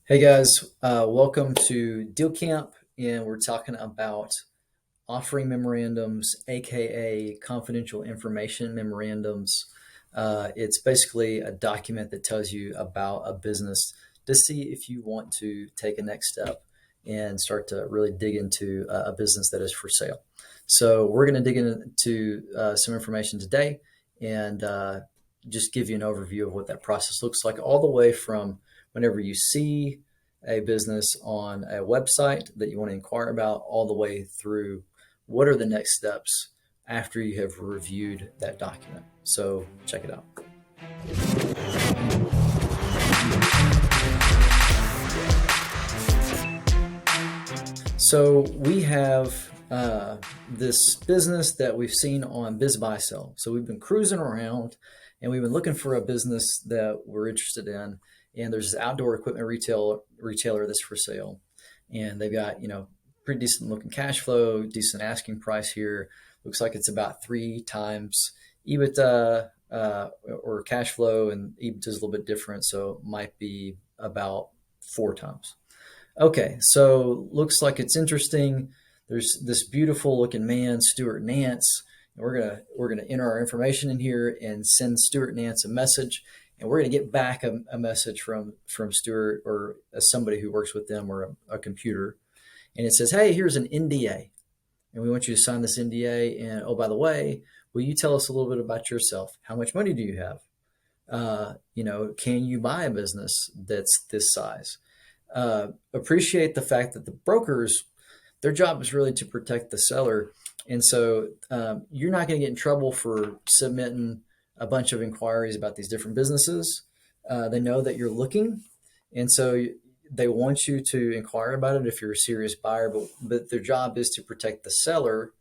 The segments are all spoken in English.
Hey guys, welcome to Deal Camp, and we're talking about offering memorandums, aka confidential information memorandums. It's basically a document that tells you about a business to see if you want to take a next step and start to really dig into a business that is for sale. So, we're going to dig into some information today and just give you an overview of what that process looks like, all the way from whenever you see a business on a website that you want to inquire about, all the way through what are the next steps after you have reviewed that document. So check it out. So we have this business that we've seen on Biz Buy Sell. So we've been cruising around and we've been looking for a business that we're interested in. And there's this outdoor equipment retailer that's for sale. And they've got, pretty decent looking cash flow, decent asking price here. Looks like it's about 3 times EBITDA or cash flow, and EBITDA is a little bit different. So it might be about 4 times. Okay, so looks like it's interesting. There's this beautiful looking man, Stuart Nance. And we're gonna enter our information in here and send Stuart Nance a message, and we're gonna get back a message from Stuart or somebody who works with them or a computer, and it says, "Hey, here's an NDA, and we want you to sign this NDA. And oh, by the way, will you tell us a little bit about yourself? How much money do you have? Can you buy a business that's this size?" Appreciate the fact that the brokers, their job is really to protect the seller. And so you're not going to get in trouble for submitting a bunch of inquiries about these different businesses. They know that you're looking. And so they want you to inquire about it if you're a serious buyer, but their job is to protect the seller.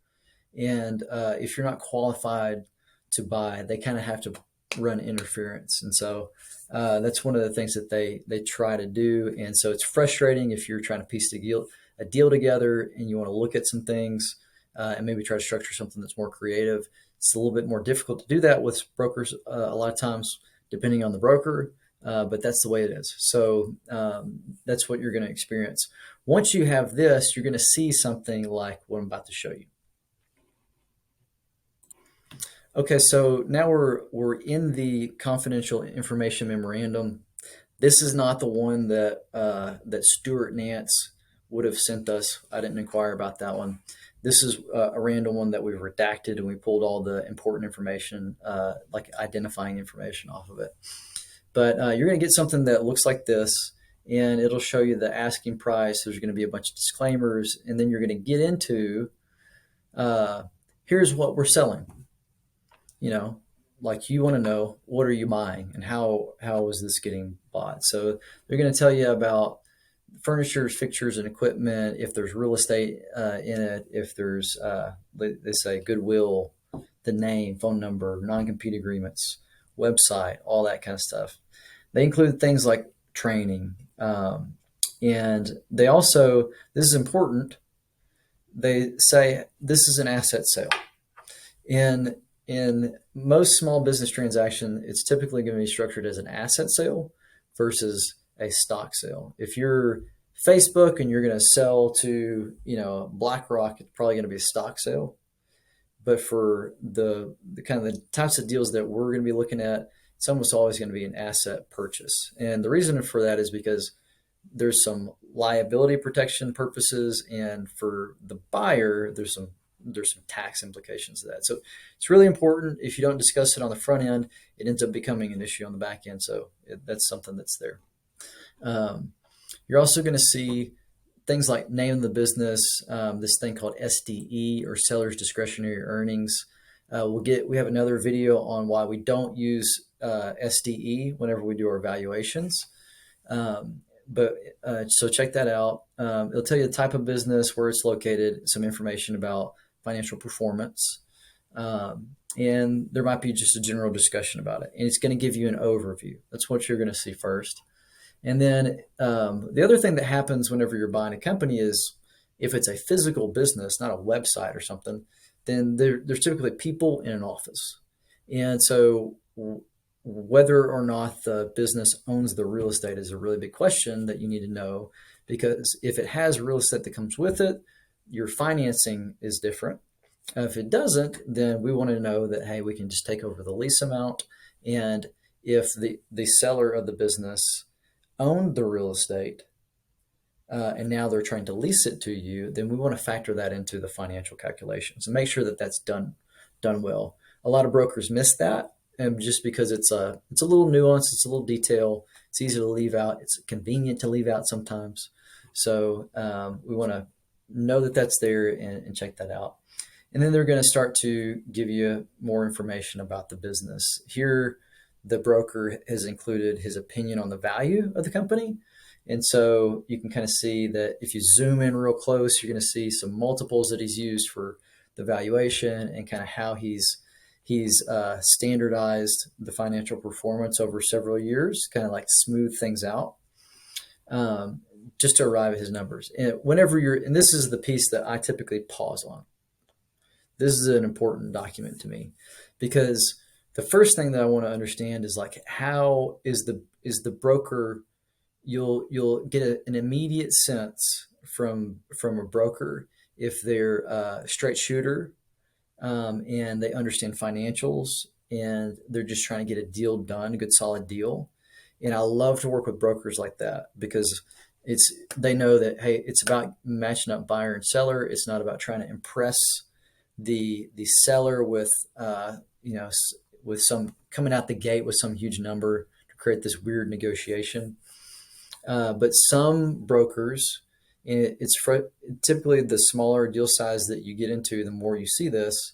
And if you're not qualified to buy, they kind of have to run interference. And so that's one of the things that they try to do. And so it's frustrating if you're trying to piece a deal together and you want to look at some things and maybe try to structure something that's more creative. It's a little bit more difficult to do that with brokers a lot of times, depending on the broker, but that's the way it is. So that's what you're going to experience. Once you have this, you're going to see something like what I'm about to show you. Okay, so now we're in the confidential information memorandum. This is not the one that Stuart Nance would have sent us. I didn't inquire about that one. This is a random one that we've redacted, and we pulled all the important information, like identifying information, off of it. But you're going to get something that looks like this, and it'll show you the asking price. There's going to be a bunch of disclaimers, and then you're going to get into here's what we're selling. Like you want to know, what are you buying and how is this getting bought? So they're going to tell you about furniture, fixtures, and equipment, if there's real estate in it, if there's, they say goodwill, the name, phone number, non-compete agreements, website, all that kind of stuff. They include things like training. And they also, this is important, they say this is an asset sale. In most small business transaction, it's typically going to be structured as an asset sale versus a stock sale. If you're Facebook and you're going to sell to, BlackRock, it's probably going to be a stock sale. But for the kind of the types of deals that we're going to be looking at, it's almost always going to be an asset purchase. And the reason for that is because there's some liability protection purposes, and for the buyer, there's some tax implications to that. So it's really important. If you don't discuss it on the front end, it ends up becoming an issue on the back end. So that's something that's there. You're also going to see things like name of the business, this thing called SDE, or seller's discretionary earnings. We have another video on why we don't use SDE whenever we do our valuations. So check that out. It'll tell you the type of business, where it's located, some information about financial performance, and there might be just a general discussion about it. And it's going to give you an overview. That's what you're going to see first. And then the other thing that happens whenever you're buying a company is, if it's a physical business, not a website or something, then there's typically people in an office. And so whether or not the business owns the real estate is a really big question that you need to know, because if it has real estate that comes with it, your financing is different. If it doesn't, then we want to know that, hey, we can just take over the lease amount. And if the seller of the business owned the real estate, and now they're trying to lease it to you, then we want to factor that into the financial calculations and make sure that that's done well. A lot of brokers miss that, and just because it's a little nuance, it's a little detail, it's easy to leave out, it's convenient to leave out sometimes. So we want to know that that's there and check that out. And then they're going to start to give you more information about the business. Here, the broker has included his opinion on the value of the company. And so you can kind of see that if you zoom in real close, you're going to see some multiples that he's used for the valuation and kind of how he's standardized the financial performance over several years, kind of like smooth things out, just to arrive at his numbers. And and this is the piece that I typically pause on. This is an important document to me, because the first thing that I want to understand is like, how is the broker. You'll get an immediate sense from a broker if they're a straight shooter, and they understand financials and they're just trying to get a deal done, a good solid deal. And I love to work with brokers like that, because they know that, hey, it's about matching up buyer and seller. It's not about trying to impress the seller with with some coming out the gate with some huge number to create this weird negotiation. But some brokers, typically the smaller deal size that you get into, the more you see this,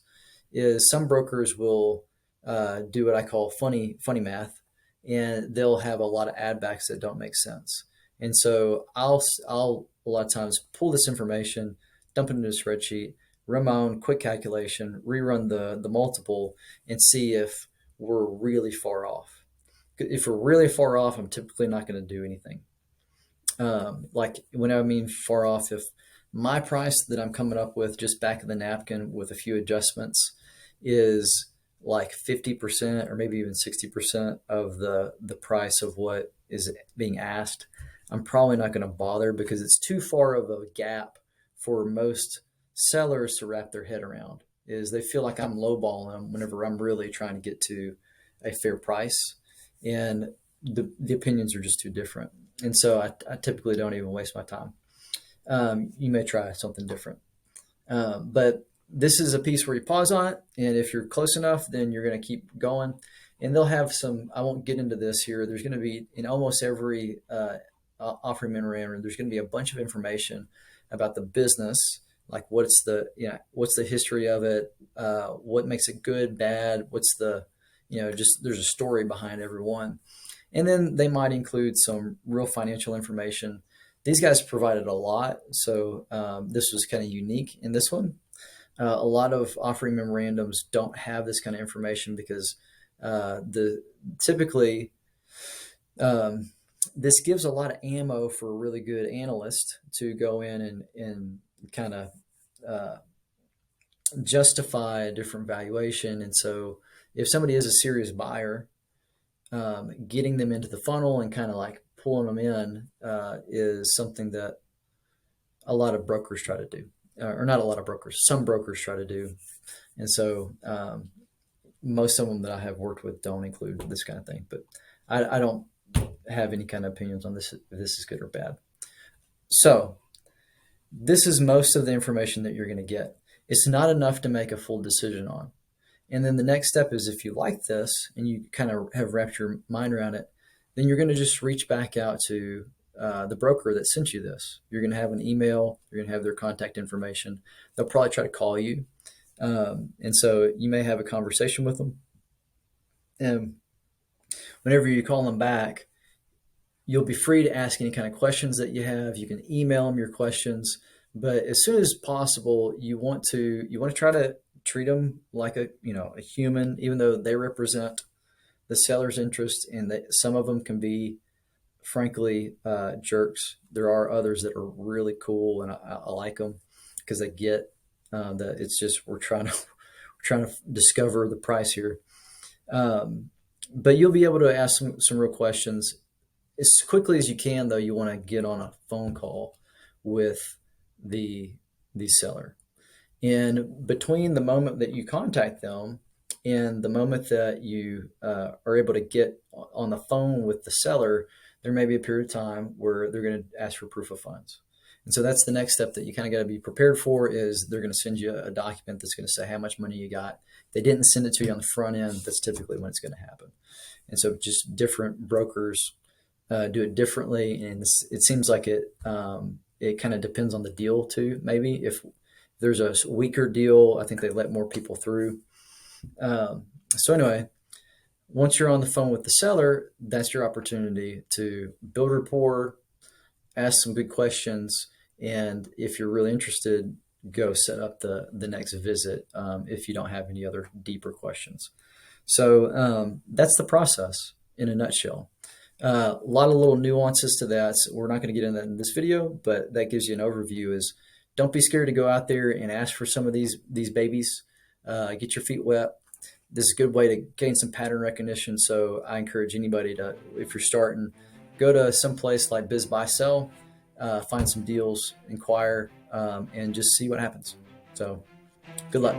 is some brokers will do what I call funny math, and they'll have a lot of add backs that don't make sense. And so I'll a lot of times pull this information, dump it into a spreadsheet, run my own quick calculation, rerun the multiple, and see if we're really far off. If we're really far off, I'm typically not going to do anything. Like when I mean far off, if my price that I'm coming up with just back of the napkin with a few adjustments is like 50% or maybe even 60% of the price of what is being asked, I'm probably not going to bother, because it's too far of a gap for most sellers to wrap their head around. Is they feel like I'm lowballing them whenever I'm really trying to get to a fair price, and the opinions are just too different. And so I typically don't even waste my time. You may try something different. But this is a piece where you pause on it. And if you're close enough, then you're going to keep going. And they'll have I won't get into this here. There's going to be, in almost every offering memorandum, there's going to be a bunch of information about the business, like what's the history of it, what makes it good, bad, what's there's a story behind every one. And then they might include some real financial information. These guys provided a lot, so this was kind of unique in this one. A lot of offering memorandums don't have this kind of information, because typically this gives a lot of ammo for a really good analyst to go in and kind of justify a different valuation. And so if somebody is a serious buyer, getting them into the funnel and kind of like pulling them in is something that a lot of brokers try to do, or not a lot of brokers, some brokers try to do. And so most of them that I have worked with don't include this kind of thing, but I don't have any kind of opinions on this, if this is good or bad. So this is most of the information that you're going to get. It's not enough to make a full decision on. And then the next step is, if you like this and you kind of have wrapped your mind around it, then you're going to just reach back out to the broker that sent you this. You're going to have an email. You're going to have their contact information. They'll probably try to call you. And so you may have a conversation with them. And whenever you call them back, you'll be free to ask any kind of questions that you have. You can email them your questions. But as soon as possible, you want to try to treat them like a human, even though they represent the seller's interest, and that some of them can be, frankly, jerks. There are others that are really cool, and I like them because they get that it's just we're trying to discover the price here. But you'll be able to ask some real questions as quickly as you can. Though you want to get on a phone call with the seller. And between the moment that you contact them and the moment that you are able to get on the phone with the seller, there may be a period of time where they're going to ask for proof of funds. And so that's the next step that you kind of got to be prepared for. Is they're going to send you a document that's going to say how much money you got. They didn't send it to you on the front end. That's typically when it's going to happen. And so just different brokers do it differently. And it seems like it kind of depends on the deal too. Maybe if there's a weaker deal, I think they let more people through. So anyway, once you're on the phone with the seller, that's your opportunity to build rapport, ask some good questions, and if you're really interested, go set up the next visit if you don't have any other deeper questions. So that's the process in a nutshell. A lot of little nuances to that. So we're not going to get into that in this video, but that gives you an overview. Is don't be scared to go out there and ask for some of these babies. Get your feet wet. This is a good way to gain some pattern recognition. So I encourage anybody to, if you're starting, go to some place like Biz Buy Sell, find some deals, inquire, and just see what happens. So good luck.